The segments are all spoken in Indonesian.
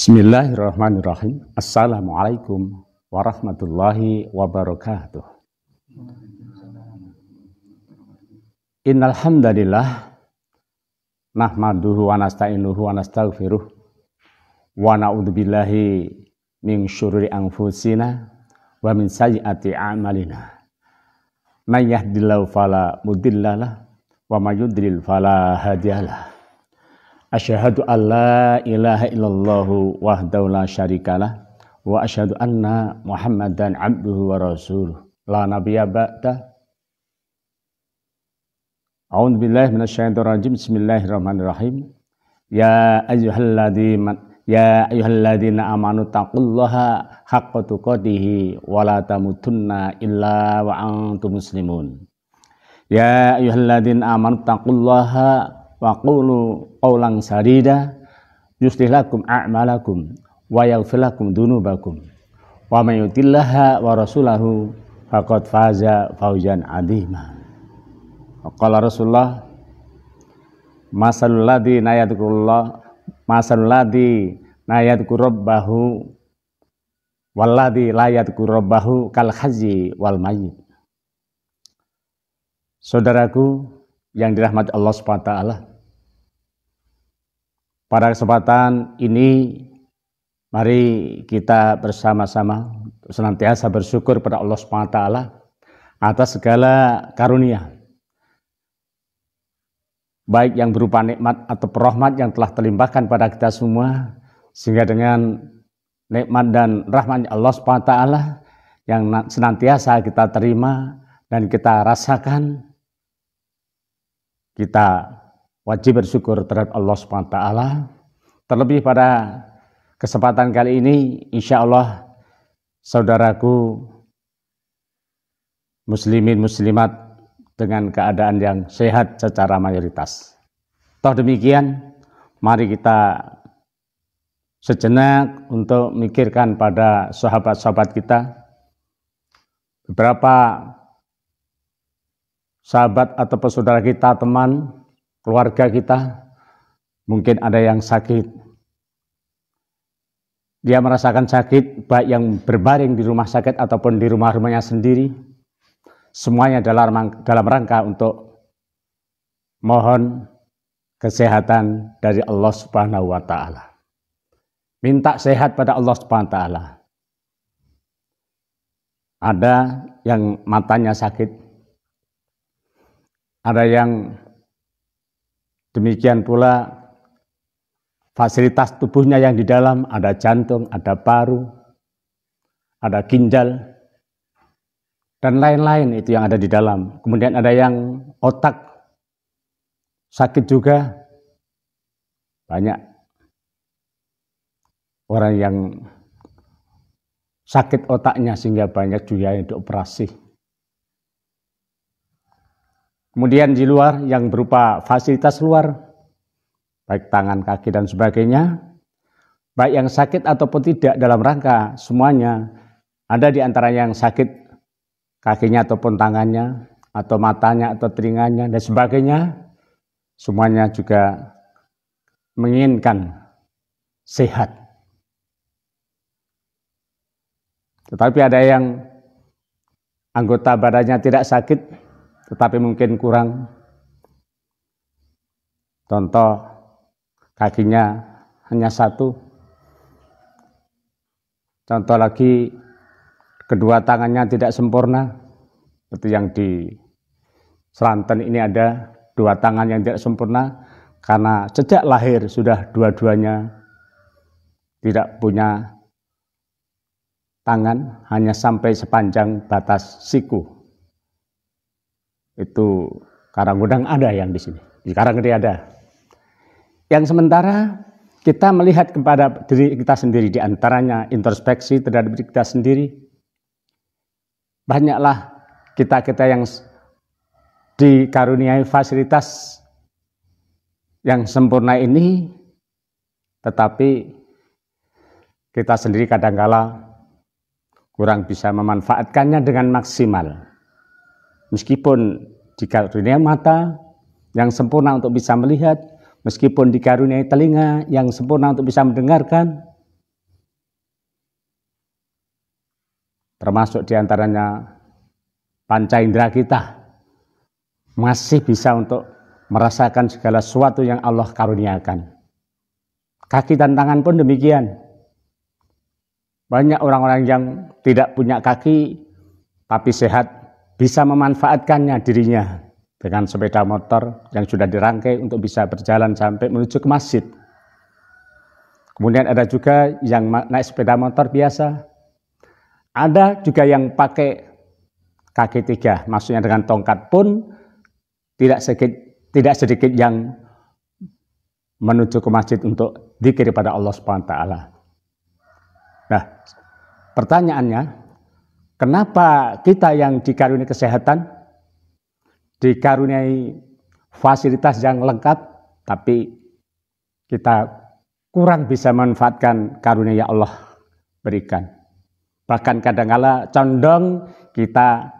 Bismillahirrahmanirrahim. Assalamualaikum warahmatullahi wabarakatuh. Innal hamdalillah nahmaduhu wa nasta'inuhu wa nastaghfiruh wa na'udzubillahi min syururi anfusina wa min sayyiati a'malina. May yahdihillahu fala mudhillalah wa may yudlil fala hadiyalah. Asyhadu an la ilaha illallah wahdahu la syarikalah wa asyhadu anna Muhammadan abduhu wa rasuluh la nabiyya ba'da. A'udzu billahi minasyaitonir rajim. Bismillahirrahmanirrahim. Ya ayyuhalladzina amanu taqullaha haqqa tuqatih wa la tamutunna illa wa antum muslimun. Ya ayyuhalladzina amanu taqullaha wa qulu qawlan sadida yuslih lakum a'malakum wa yaghfir lakum dunubakum wa may yutillaha wa rasulahu faqad faza fawzan 'azima. Qala Rasulullah masalul ladzi yadhkuru rabbahu wal ladzi la yadhkuru rabbahu kal hazzi wal mayyit. Saudaraku yang dirahmati Allah SWT, pada kesempatan ini mari kita bersama-sama senantiasa bersyukur pada Allah SWT atas segala karunia, baik yang berupa nikmat atau rahmat yang telah terlimpahkan pada kita semua, sehingga dengan nikmat dan rahmat Allah SWT yang senantiasa kita terima dan kita rasakan, kita wajib bersyukur terhadap Allah SWT. Terlebih pada kesempatan kali ini, insya Allah saudaraku muslimin muslimat dengan keadaan yang sehat secara mayoritas. Toh demikian, mari kita sejenak untuk mikirkan pada sahabat-sahabat kita. Beberapa sahabat atau saudara kita, teman, keluarga kita, mungkin ada yang sakit. Dia merasakan sakit, baik yang berbaring di rumah sakit ataupun di rumah-rumahnya sendiri. Semuanya dalam rangka untuk mohon kesehatan dari Allah Subhanahu wa Ta'ala. Minta sehat pada Allah Subhanahu wa Ta'ala. Ada yang matanya sakit, ada yang demikian pula fasilitas tubuhnya yang di dalam, ada jantung, ada paru, ada ginjal, dan lain-lain itu yang ada di dalam. Kemudian ada yang otak sakit juga. Banyak orang yang sakit otaknya sehingga banyak juga yang dioperasi. Kemudian di luar yang berupa fasilitas luar, baik tangan, kaki, dan sebagainya, baik yang sakit ataupun tidak, dalam rangka semuanya. Ada di antara yang sakit kakinya ataupun tangannya, atau matanya, atau telinganya, dan sebagainya. Semuanya juga menginginkan sehat. Tetapi ada yang anggota badannya tidak sakit, tetapi mungkin kurang. Contoh, kakinya hanya satu. Contoh lagi, kedua tangannya tidak sempurna. Seperti yang di Selatan ini ada dua tangan yang tidak sempurna, karena sejak lahir sudah dua-duanya tidak punya tangan, hanya sampai sepanjang batas siku. Itu Karangudang ada yang di sini, di Karanggede ada. Yang sementara kita melihat kepada diri kita sendiri, di antaranya introspeksi terhadap diri kita sendiri. Banyaklah kita yang dikaruniai fasilitas yang sempurna ini, tetapi kita sendiri kadangkala kurang bisa memanfaatkannya dengan maksimal. Meskipun dikaruniai mata yang sempurna untuk bisa melihat, meskipun dikaruniai telinga yang sempurna untuk bisa mendengarkan, termasuk diantaranya panca indera kita, masih bisa untuk merasakan segala sesuatu yang Allah karuniakan. Kaki dan tangan pun demikian. Banyak orang-orang yang tidak punya kaki tapi sehat, bisa memanfaatkannya dirinya dengan sepeda motor yang sudah dirangkai untuk bisa berjalan sampai menuju ke masjid. Kemudian ada juga yang naik sepeda motor biasa. Ada juga yang pakai kaki tiga, maksudnya dengan tongkat pun tidak sedikit yang menuju ke masjid untuk dzikir pada Allah SWT. Nah, pertanyaannya, kenapa kita yang dikaruniai kesehatan, dikaruniai fasilitas yang lengkap, tapi kita kurang bisa memanfaatkan karunia yang Allah berikan? Bahkan kadang-kala condong kita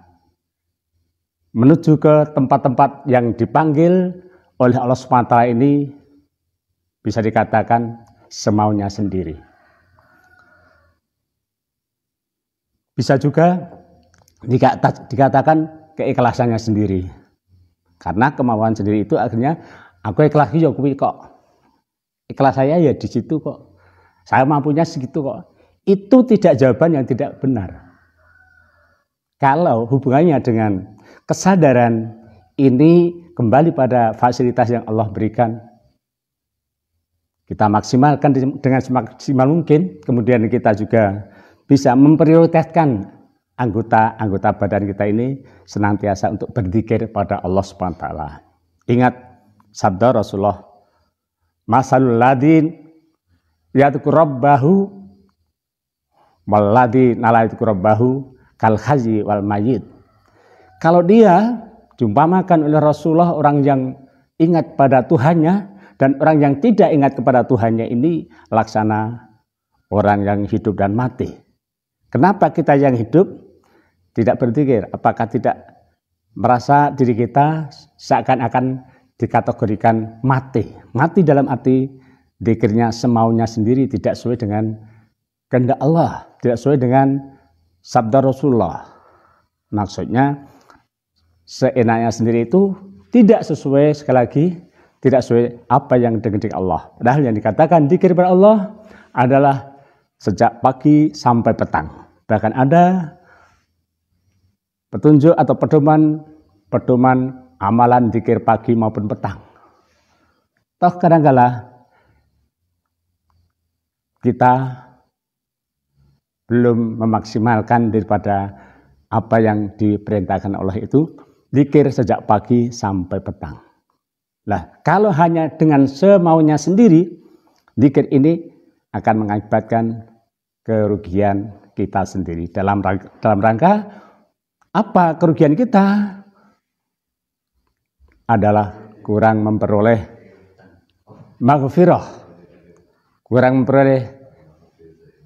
menuju ke tempat-tempat yang dipanggil oleh Allah SWT ini bisa dikatakan semaunya sendiri. Bisa juga dikatakan keikhlasannya sendiri. Karena kemauan sendiri itu akhirnya aku ikhlas ya kuwi kok. Ikhlas saya ya di situ kok. Saya mampunya segitu kok. Itu tidak jawaban yang tidak benar. Kalau hubungannya dengan kesadaran ini kembali pada fasilitas yang Allah berikan, kita maksimalkan dengan semaksimal mungkin, kemudian kita juga bisa memprioritaskan anggota badan kita ini senantiasa untuk berzikir pada Allah SWT. Ingat sabda Rasulullah, masalul ladin yadhkur rabbahu walladzi la yadhkur rabbahu kal haji wal mayyit. Kalau dia diumpamakan oleh Rasulullah orang yang ingat pada Tuhannya dan orang yang tidak ingat kepada Tuhannya ini laksana orang yang hidup dan mati. Kenapa kita yang hidup tidak berzikir? Apakah tidak merasa diri kita seakan-akan dikategorikan mati? Mati dalam arti zikirnya semaunya sendiri, tidak sesuai dengan kehendak Allah, tidak sesuai dengan sabda Rasulullah. Maksudnya seenaknya sendiri itu tidak sesuai, sekali lagi tidak sesuai apa yang dihendaki Allah. Padahal yang dikatakan zikir kepada Allah adalah sejak pagi sampai petang. Bahkan ada petunjuk atau pedoman amalan zikir pagi maupun petang. Toh kadang-kala kita belum memaksimalkan daripada apa yang diperintahkan Allah itu zikir sejak pagi sampai petang. Nah, kalau hanya dengan semaunya sendiri, zikir ini akan mengakibatkan kerugian kita sendiri. Dalam rangka apa kerugian kita? Adalah kurang memperoleh maghfirah, kurang memperoleh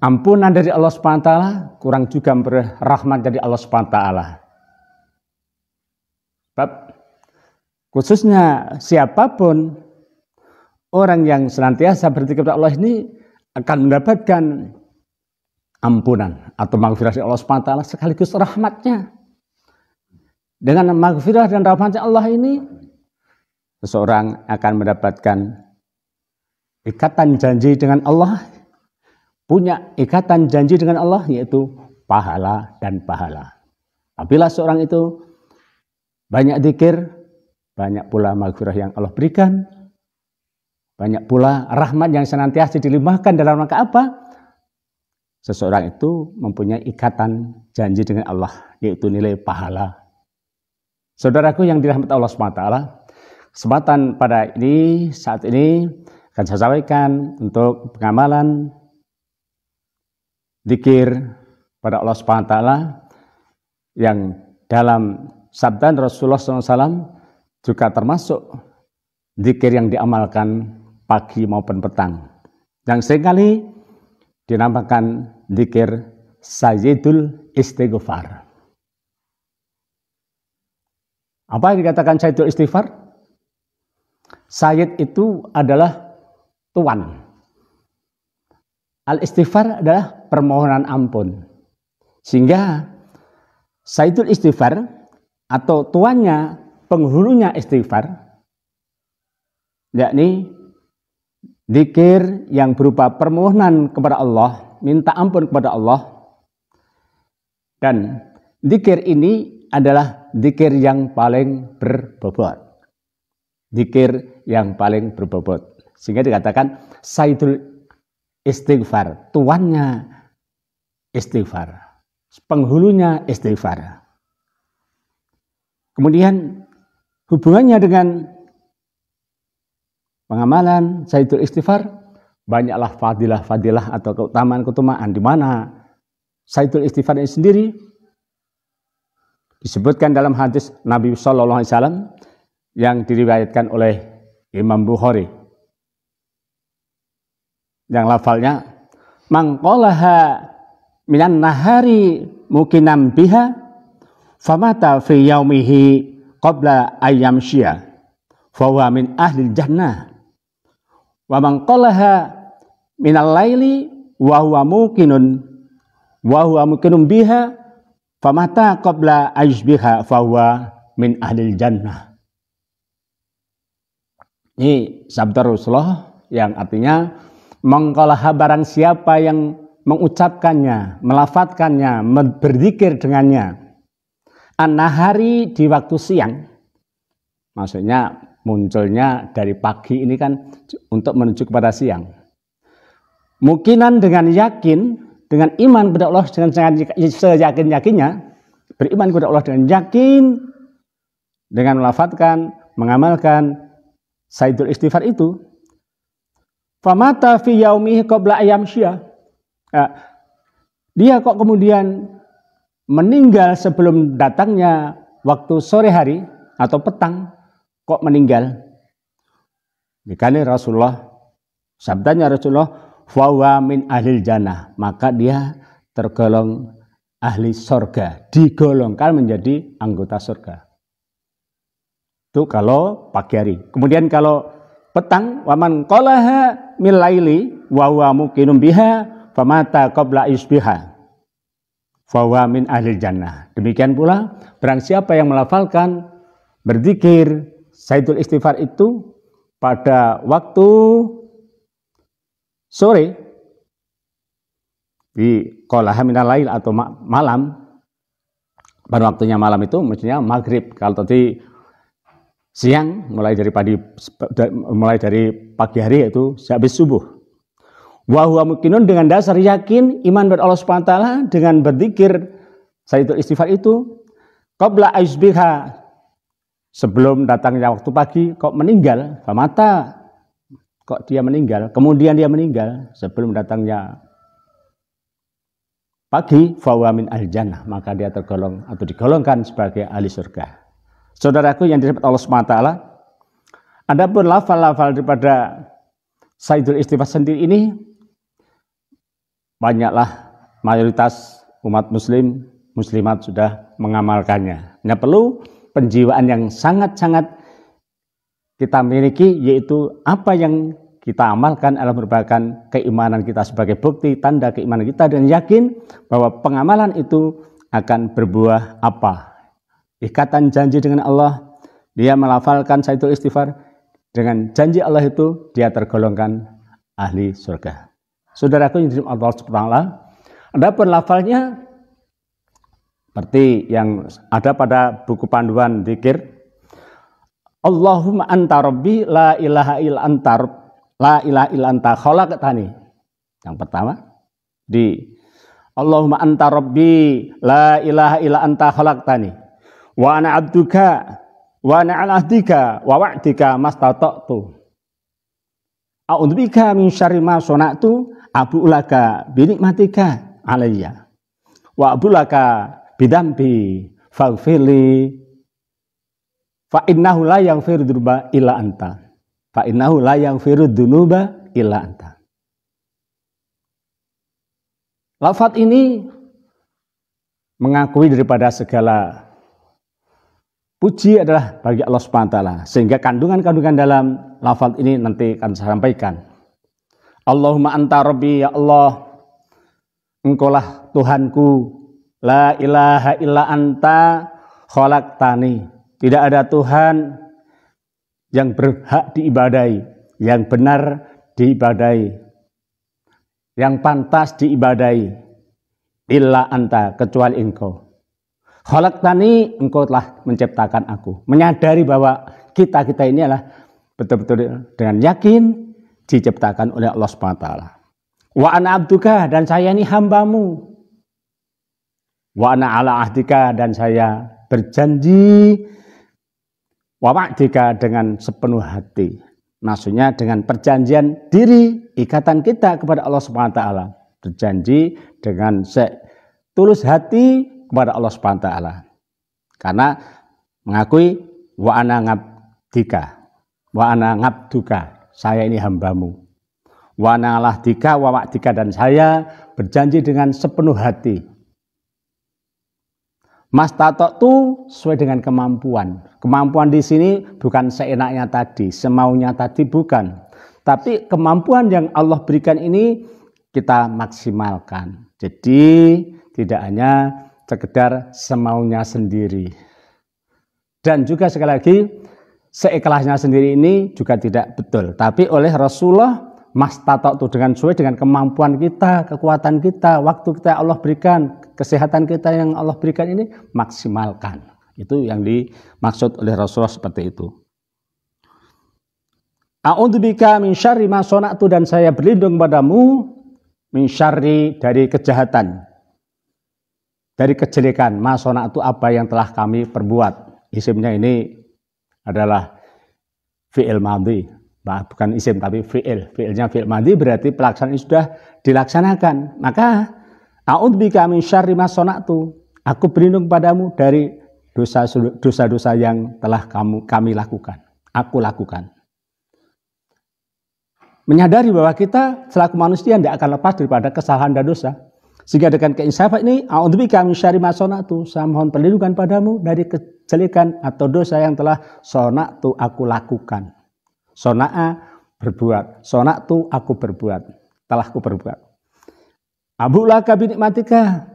ampunan dari Allah SWT, kurang juga memperoleh rahmat dari Allah SWT. Sebab khususnya siapapun orang yang senantiasa berzikir kepada Allah ini akan mendapatkan ampunan atau maghfirah dari Allah SWT sekaligus rahmatnya. Dengan maghfirah dan rahmatnya Allah ini, seseorang akan mendapatkan ikatan janji dengan Allah, punya ikatan janji dengan Allah, yaitu pahala dan pahala. Apabila seorang itu banyak zikir, banyak pula maghfirah yang Allah berikan, banyak pula rahmat yang senantiasa dilimpahkan. Dalam rangka apa? Seseorang itu mempunyai ikatan janji dengan Allah, yaitu nilai pahala. Saudaraku yang dirahmati Allah SWT, kesempatan pada saat ini akan saya sampaikan untuk pengamalan zikir pada Allah SWT yang dalam sabda Rasulullah SAW juga termasuk zikir yang diamalkan pagi maupun petang, yang seringkali dinamakan zikir Sayyidul Istighfar. Apa yang dikatakan Sayyidul Istighfar? Sayyid itu adalah tuan. Al-istighfar adalah permohonan ampun. Sehingga Sayyidul Istighfar atau tuannya, penghulunya istighfar, yakni zikir yang berupa permohonan kepada Allah, minta ampun kepada Allah. Dan zikir ini adalah zikir yang paling berbobot. Zikir yang paling berbobot. Sehingga dikatakan Sayyidul Istighfar, tuannya istighfar, penghulunya istighfar. Kemudian hubungannya dengan pengamalan Sayyidul Istighfar, banyaklah fadilah-fadilah atau keutamaan-keutamaan di mana Sayyidul Istighfar ini sendiri disebutkan dalam hadis Nabi Sallallahu Alaihi Wasallam yang diriwayatkan oleh Imam Bukhari, yang lafalnya mangqalaha minan nahari mukinam biha famata fi yaumihi qabla ayyamsyiya fahuwa min ahli jannah wa man qalaha minal laili wa huwa mukinun biha famata qabla ayyusbiha fahuwa min ahli jannah. Ini sabda Rasulullah yang artinya mengqalaha barang siapa yang mengucapkannya, melafadzkannya, berzikir dengannya. An-nahari di waktu siang. Maksudnya munculnya dari pagi ini kan untuk menuju kepada siang. Mukinan dengan yakin, dengan iman kepada Allah dengan seyakin-yakinnya, beriman kepada Allah dengan yakin, dengan melafadzkan, mengamalkan Sayyidul Istighfar itu. Famata fi yaumihi qabla ayyamsyiya. Dia kok kemudian meninggal sebelum datangnya waktu sore hari atau petang, kok meninggal? Dikali Rasulullah, sabdanya Rasulullah, fahuwa min ahlil jannah, maka dia tergolong ahli surga, digolongkan menjadi anggota surga. Itu kalau pagi hari. Kemudian kalau petang, waman qalaha min laili wa huwa muqinun biha famata qabla isbiha fahuwa min ahli jannah. Demikian pula barang siapa yang melafalkan, berzikir Sayyidul Istighfar itu pada waktu sore di qalaha minal lail atau malam, pada waktunya malam itu maksudnya maghrib. Kalau tadi siang mulai dari pagi hari yaitu habis subuh. Wa huwa muqinun dengan dasar yakin iman kepada Allah Subhanahu wa taala dengan berzikir Sayyidul Istighfar itu qabla aisbiha, sebelum datangnya waktu pagi kok meninggal, famata kok dia meninggal, kemudian dia meninggal sebelum datangnya pagi, fahuwa min ahli jannah, maka dia tergolong atau digolongkan sebagai ahli surga. Saudaraku yang dirahmati Allah Subhanahu wa taala, adapun lafal-lafal daripada Sayyidul Istighfar sendiri ini banyaklah mayoritas umat muslim, muslimat sudah mengamalkannya. Hanya perlu penjiwaan yang sangat-sangat kita miliki, yaitu apa yang kita amalkan adalah merupakan keimanan kita sebagai bukti tanda keimanan kita dan yakin bahwa pengamalan itu akan berbuah apa. Ikatan janji dengan Allah, dia melafalkan Sayyidul Istighfar dengan janji Allah itu dia tergolongkan ahli surga. Saudaraku yang dirahmati Allah Subhanahu wa taala, adapun lafalnya seperti yang ada pada buku panduan zikir, Allahumma anta rabbi la ilaha illa anta khalaqtani. Yang pertama di Allahumma anta rabbi la ilaha illa anta khalaqtani wa ana abduka wa ana ala ahdika wa wa'dika mastata'tu a'udzubika min syarri ma sana'tu abu'ulaka bi nikmatika alayya wa abulaka bidambi faghfirli fa innahu la yaghfiru dzunuba illa anta fa innahu la yaghfiru dzunuba illa anta. Lafaz ini mengakui daripada segala puji adalah bagi Allah Subhanahu wa taala, sehingga kandungan-kandungan dalam lafaz ini nanti akan saya sampaikan. Allahumma anta rabbi, ya Allah, engkaulah Tuhanku, La ilaha illa anta khalaqtani. Tidak ada Tuhan yang berhak diibadai, yang benar diibadai, yang pantas diibadai, illa anta, kecuali engkau. Khalaqtani, engkau telah menciptakan aku. Menyadari bahwa kita ini adalah betul-betul dengan yakin diciptakan oleh Allah SWT. Wa ana abduka, dan saya ini hambamu. Wa ana ala ahdika, dan saya berjanji wa ma'dika, dengan sepenuh hati. Maksudnya dengan perjanjian diri, ikatan kita kepada Allah SWT. Berjanji dengan tulus hati kepada Allah SWT. Karena mengakui wa ana ngabdika, wa ana ngabduka, saya ini hambamu. Wa ana ala ahdika wa ma'dika, dan saya berjanji dengan sepenuh hati. Mastata'tu, sesuai dengan kemampuan. Kemampuan di sini bukan seenaknya tadi, semaunya tadi bukan. Tapi kemampuan yang Allah berikan ini kita maksimalkan. Jadi tidak hanya sekedar semaunya sendiri. Dan juga sekali lagi, seikhlasnya sendiri ini juga tidak betul. Tapi oleh Rasulullah, mastata'tu, dengan sesuai dengan kemampuan kita, kekuatan kita, waktu kita Allah berikan, kesehatan kita yang Allah berikan ini maksimalkan. Itu yang dimaksud oleh Rasulullah seperti itu. A'udzubika min syarri ma sona'tu, dan saya berlindung padamu min syarri, dari kejahatan, dari kejelekan, ma sona'tu, apa yang telah kami perbuat. Isimnya ini adalah fi'il madhi. Bukan isim tapi fi'il. Fi'ilnya fi'il madhi, berarti pelaksanaan sudah dilaksanakan. Maka a'udzubika min syarri ma sona'tu, aku berlindung padamu dari dosa-dosa yang telah kami lakukan, aku lakukan. Menyadari bahwa kita selaku manusia tidak akan lepas daripada kesalahan dan dosa. Sehingga dengan keinsafan ini, a'udzubika min syarri ma sona'tu, saya mohon perlindungan padamu dari kejelekan atau dosa yang telah sona'tu, aku lakukan. Sona'a, berbuat. Sona'tu, aku berbuat. Telah aku berbuat. Abu laka bi nikmatika,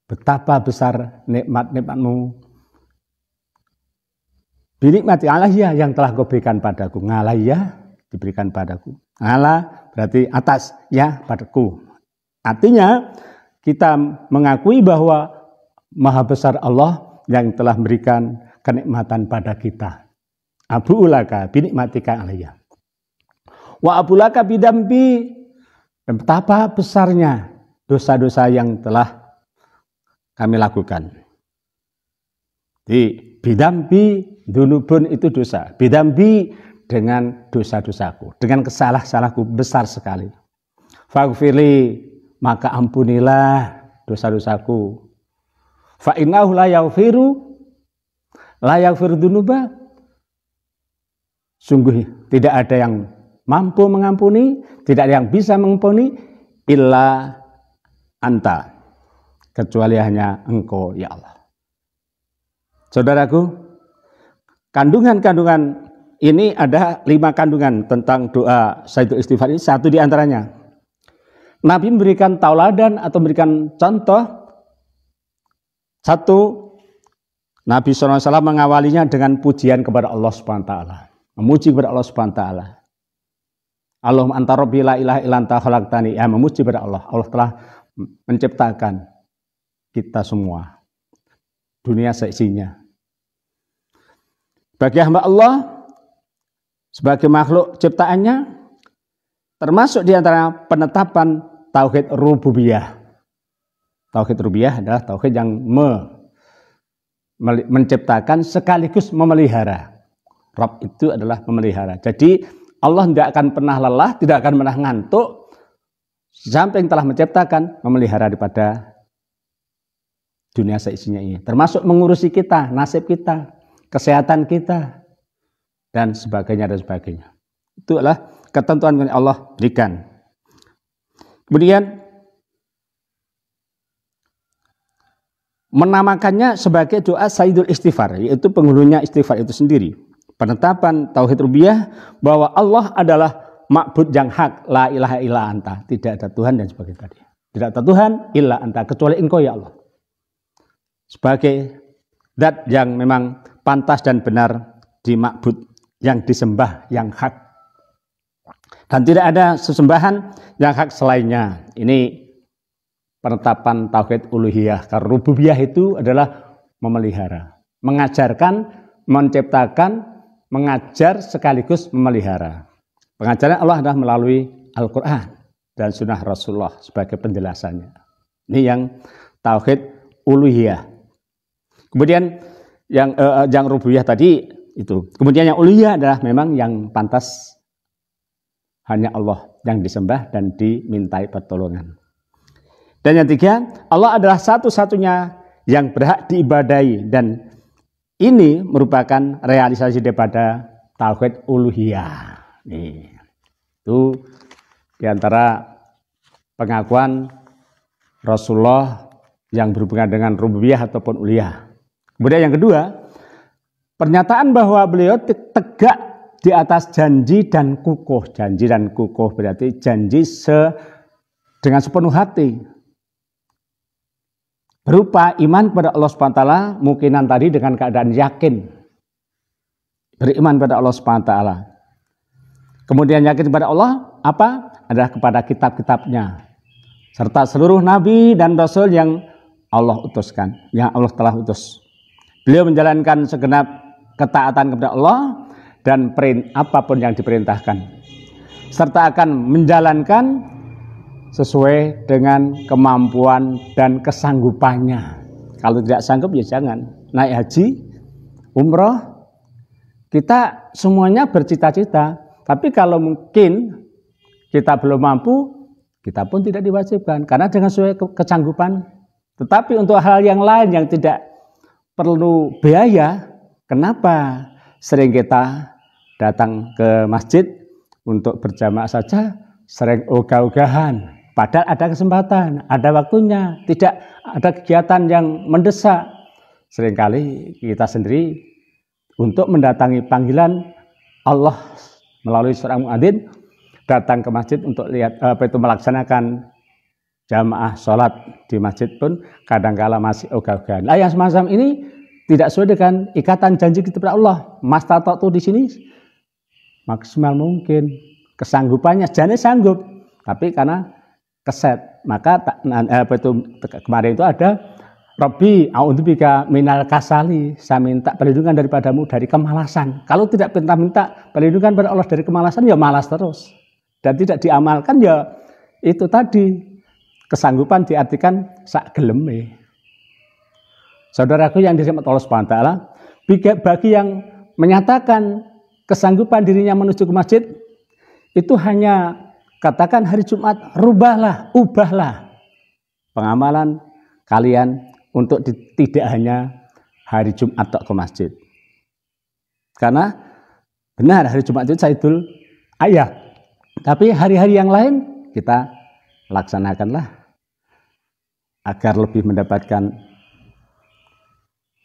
betapa besar nikmat-nikmatmu. Bi nikmati alayya, yang telah kau berikan padaku. Ngalayya, diberikan padaku. Ala berarti atas, ya padaku. Artinya kita mengakui bahwa maha besar Allah yang telah memberikan kenikmatan pada kita. Abu ulaka binikmatika alayya. Wa abulaka bidambi, dan betapa besarnya dosa-dosa yang telah kami lakukan. Di bidambi, dunubun itu dosa. Bidambi, dengan dosa-dosaku, dengan kesalah-salahku besar sekali. Faghfirli, maka ampunilah dosa-dosaku. Fa innahu la yaghfiru dunuba, sungguh tidak ada yang mampu mengampuni, tidak ada yang bisa mengampuni, illa anta, kecuali hanya engkau ya Allah. Saudaraku, kandungan-kandungan ini ada 5 kandungan tentang doa Sayyidul Istighfar ini. Satu di antaranya, Nabi memberikan tauladan atau memberikan contoh. Satu, Nabi SAW mengawalinya dengan pujian kepada Allah SWT. Memuji kepada Allah SWT. Allahumma anta rabbi la ilaha illa anta khalaqtani. Ya, memuji kepada Allah. Allah telah menciptakan kita semua, dunia seisinya. Bagi hamba Allah sebagai makhluk ciptaannya, termasuk di antara penetapan tauhid rububiyah. Tauhid rububiyah adalah tauhid yang menciptakan sekaligus memelihara. Rabb itu adalah memelihara. Jadi Allah tidak akan pernah lelah, tidak akan pernah ngantuk sampai telah menciptakan, memelihara daripada dunia seisinya ini. Termasuk mengurusi kita, nasib kita, kesehatan kita, dan sebagainya dan sebagainya. Itu adalah ketentuan yang Allah berikan. Kemudian menamakannya sebagai doa Sayyidul Istighfar, yaitu penghulunya istighfar itu sendiri. Penetapan tauhid rububiyah bahwa Allah adalah ma'bud yang hak, la ilaha illa anta, tidak ada Tuhan dan sebagainya tadi. Tidak ada Tuhan illa anta, kecuali engkau ya Allah. Sebagai zat yang memang pantas dan benar dima'bud, yang disembah, yang hak. Dan tidak ada sesembahan yang hak selainnya. Ini penetapan tauhid uluhiyah. Karena rububiyah itu adalah memelihara, mengajarkan, menciptakan, mengajar sekaligus memelihara. Pengajaran Allah adalah melalui Al-Quran dan sunnah Rasulullah sebagai penjelasannya. Ini yang tauhid uluhiyah. Kemudian yang rububiyah tadi itu. Kemudian yang uluhiyah adalah memang yang pantas hanya Allah yang disembah dan dimintai pertolongan. Dan yang tiga, Allah adalah satu-satunya yang berhak diibadahi, dan ini merupakan realisasi daripada tauhid uluhiyah. Nih, itu diantara pengakuan Rasulullah yang berhubungan dengan rububiyah ataupun uluhiyah. Kemudian yang kedua, pernyataan bahwa beliau tegak di atas janji dan kukuh. Janji dan kukuh berarti janji dengan sepenuh hati. Berupa iman kepada Allah SWT, mungkinan tadi dengan keadaan yakin. Beriman pada Allah SWT. Kemudian yakin kepada Allah, apa? Adalah kepada kitab-kitabnya. Serta seluruh nabi dan rasul yang Allah utuskan, yang Allah telah utus. Beliau menjalankan segenap ketaatan kepada Allah dan apapun yang diperintahkan. Serta akan menjalankan sesuai dengan kemampuan dan kesanggupannya. Kalau tidak sanggup ya jangan. Naik haji, umroh, kita semuanya bercita-cita. Tapi kalau mungkin kita belum mampu, kita pun tidak diwajibkan. Karena dengan sesuai kesanggupan. Tetapi untuk hal yang lain yang tidak perlu biaya, kenapa sering kita datang ke masjid untuk berjamaah saja, sering ogah-ogahan. Padahal ada kesempatan, ada waktunya, tidak ada kegiatan yang mendesak. Seringkali kita sendiri untuk mendatangi panggilan Allah melalui seorang muadzin, datang ke masjid untuk melaksanakan jamaah sholat di masjid pun kadangkala masih ogah-ogahan. Nah, yang semacam ini tidak sesuai dengan ikatan janji kita kepada Allah. Mastata'tu di sini maksimal mungkin, kesanggupannya jangan sanggup, tapi karena keset, maka kemarin itu ada Rabbi a'udzubika minal kasali, saya minta perlindungan daripadamu dari kemalasan. Kalau tidak minta perlindungan pada Allah dari kemalasan, ya malas terus dan tidak diamalkan, ya itu tadi kesanggupan diartikan sak geleme. Saudaraku yang dirahmati Allah SWT, bagi yang menyatakan kesanggupan dirinya menuju ke masjid, itu hanya katakan hari Jumat, ubahlah pengamalan kalian untuk tidak hanya hari Jumat ke masjid. Karena benar hari Jumat itu Saidul Ayah. Tapi hari-hari yang lain kita laksanakanlah agar lebih mendapatkan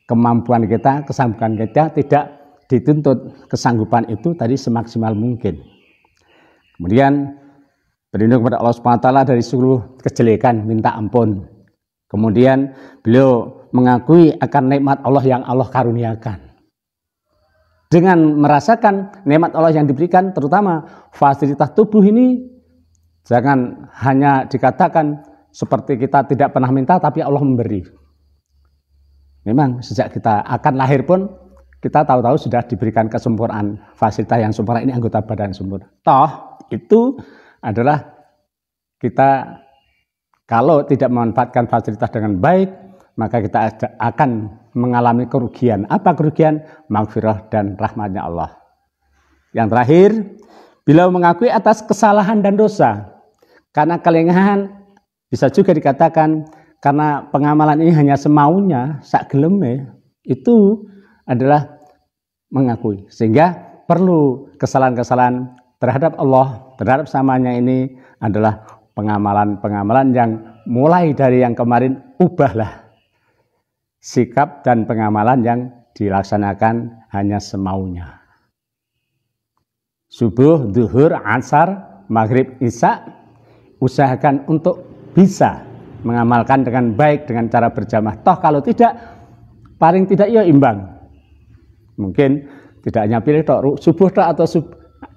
kemampuan kita, kesanggupan kita, tidak dituntut kesanggupan itu tadi semaksimal mungkin. Kemudian berlindung kepada Allah SWT dari seluruh kejelekan, minta ampun. Kemudian beliau mengakui akan nikmat Allah yang Allah karuniakan. Dengan merasakan nikmat Allah yang diberikan, terutama fasilitas tubuh ini, jangan hanya dikatakan seperti kita tidak pernah minta, tapi Allah memberi. Memang sejak kita akan lahir pun, kita tahu-tahu sudah diberikan kesempurnaan fasilitas yang sempurna, ini anggota badan sempurna. Toh itu adalah kita kalau tidak memanfaatkan fasilitas dengan baik, maka kita akan mengalami kerugian. Apa kerugian? Maghfirah dan rahmatnya Allah. Yang terakhir, beliau mengakui atas kesalahan dan dosa. Karena kelengahan bisa juga dikatakan karena pengamalan ini hanya semaunya, sak geleme, itu adalah mengakui. Sehingga perlu kesalahan-kesalahan terhadap Allah, terhadap samanya ini adalah pengamalan-pengamalan yang mulai dari yang kemarin, ubahlah sikap dan pengamalan yang dilaksanakan hanya semaunya. Subuh, zuhur, asar, maghrib, isya, usahakan untuk bisa mengamalkan dengan baik dengan cara berjamaah. Toh kalau tidak, paling tidak ya imbang. Mungkin tidak hanya pilih tok subuh tok atau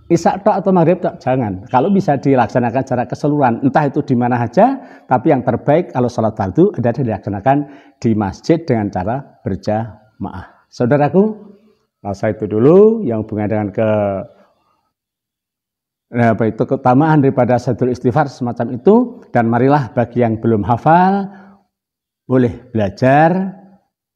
isya tok atau maghrib tok, jangan. Kalau bisa dilaksanakan secara keseluruhan, entah itu di mana saja, tapi yang terbaik kalau sholat fardu adalah dilaksanakan di masjid dengan cara berjamaah. Saudaraku, rasa itu dulu yang hubungan dengan keutamaan daripada Sayyidul Istighfar semacam itu. Dan marilah bagi yang belum hafal, boleh belajar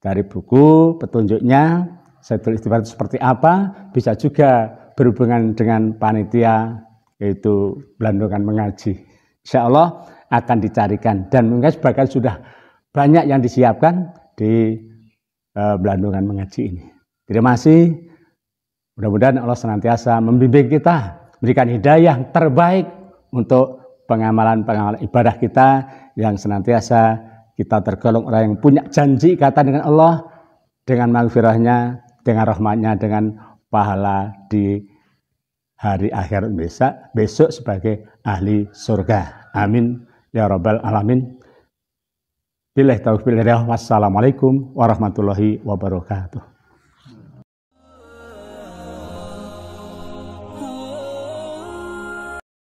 dari buku petunjuknya Sayyidul Istighfar itu seperti apa. Bisa juga berhubungan dengan panitia, yaitu Belandungan Mengaji. Insya Allah akan dicarikan, dan mungkin sebagian sudah banyak yang disiapkan di Belandungan Mengaji ini. Terima kasih. Mudah-mudahan Allah senantiasa membimbing kita, berikan hidayah terbaik untuk pengamalan-pengamalan ibadah kita, yang senantiasa kita tergolong orang yang punya janji ikatan dengan Allah, dengan maghfirahnya, dengan rahmatnya, dengan pahala di hari akhir besok sebagai ahli surga. Amin ya rabbal alamin. Billahi taufiq wal hidayah. Wassalamualaikum warahmatullahi wabarakatuh.